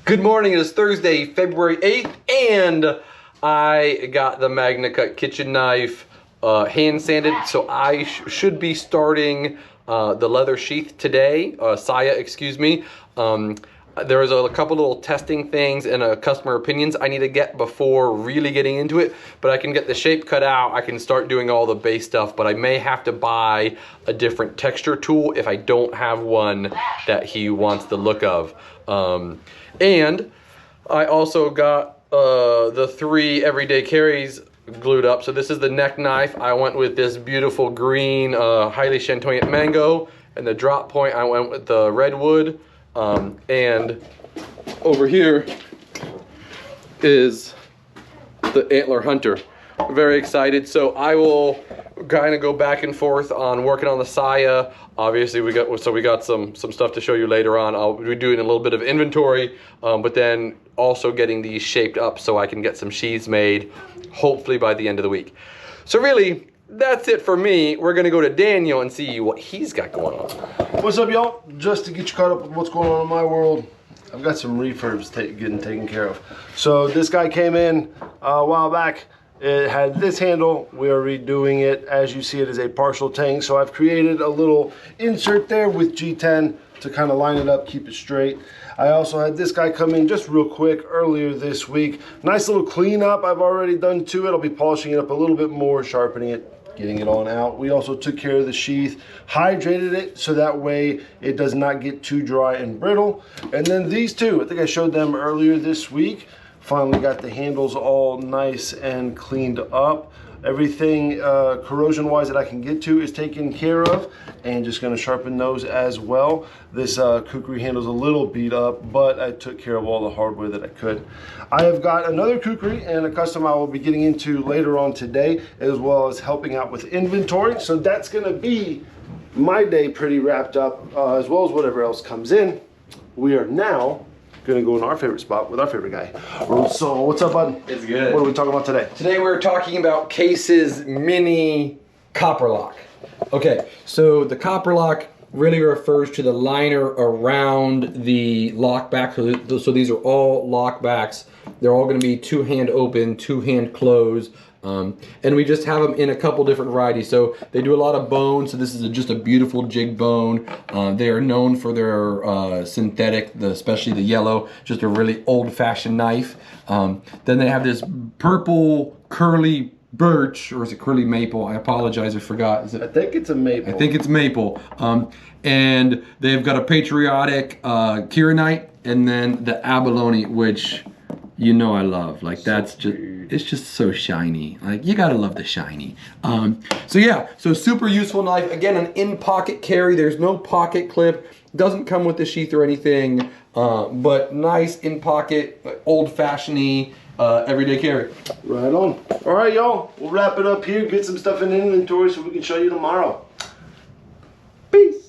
Good morning, it is Thursday, February 8th, and I got the Magna Cut kitchen knife hand sanded, so I should be starting the leather sheath today, Saya, excuse me. There is a couple little testing things and customer opinions I need to get before really getting into it, but I can get the shape cut out, I can start doing all the base stuff, but I may have to buy a different texture tool if I don't have one that he wants the look of. And I also got the 3 everyday carries glued up. So this is the neck knife. I went with this beautiful green, highly chantoyant mango, and the drop point I went with the redwood. And over here is the antler hunter. Very excited. So I will kind of go back and forth on working on the Saya. Obviously we got some stuff to show you later on. I'll be doing a little bit of inventory, but then also getting these shaped up so I can get some sheaths made, hopefully by the end of the week. So really, that's it for me. We're gonna go to Daniel and see what he's got going on. What's up, y'all? Just to get you caught up with what's going on in my world, I've got some refurbs getting taken care of. So this guy came in a while back. It had this handle. We are redoing it. As you see, it is a partial tang. So I've created a little insert there with G10 to kind of line it up, keep it straight. I also had this guy come in just real quick earlier this week. Nice little cleanup I've already done to it. I'll be polishing it up a little bit more, sharpening it, getting it on out. We also took care of the sheath, hydrated it so that way it does not get too dry and brittle. And then these two, I think I showed them earlier this week. Finally got the handles all nice and cleaned up. Everything corrosion wise that I can get to is taken care of, and just gonna sharpen those as well. This kukri handle's a little beat up, but I took care of all the hardware that I could. I have got another kukri and a custom I will be getting into later on today, as well as helping out with inventory. So that's gonna be my day pretty wrapped up, as well as whatever else comes in. We are now gonna go in our favorite spot with our favorite guy. So what's up, bud? It's good. What are we talking about today? Today we're talking about Case's mini copper lock. Okay, so the copper lock really refers to the liner around the lock back. So these are all lock backs. They're all gonna be 2-hand open, 2-hand close. And we just have them in a couple different varieties. So they do a lot of bone. So this is just a beautiful jig bone. They are known for their synthetic, especially the yellow, just a really old-fashioned knife. Then they have this purple curly birch, or is it curly maple? I apologize, I forgot. Is it? I think it's a maple. I think it's maple. And they've got a patriotic Kieranite, and then the abalone, which you know I love. Like that's just, it's just so shiny. Like you gotta love the shiny. So yeah, so super useful knife. Again, an in-pocket carry. There's no pocket clip. Doesn't come with the sheath or anything, but nice in-pocket, old-fashioned-y, everyday carry. Right on. All right, y'all. We'll wrap it up here. Get some stuff in inventory so we can show you tomorrow. Peace.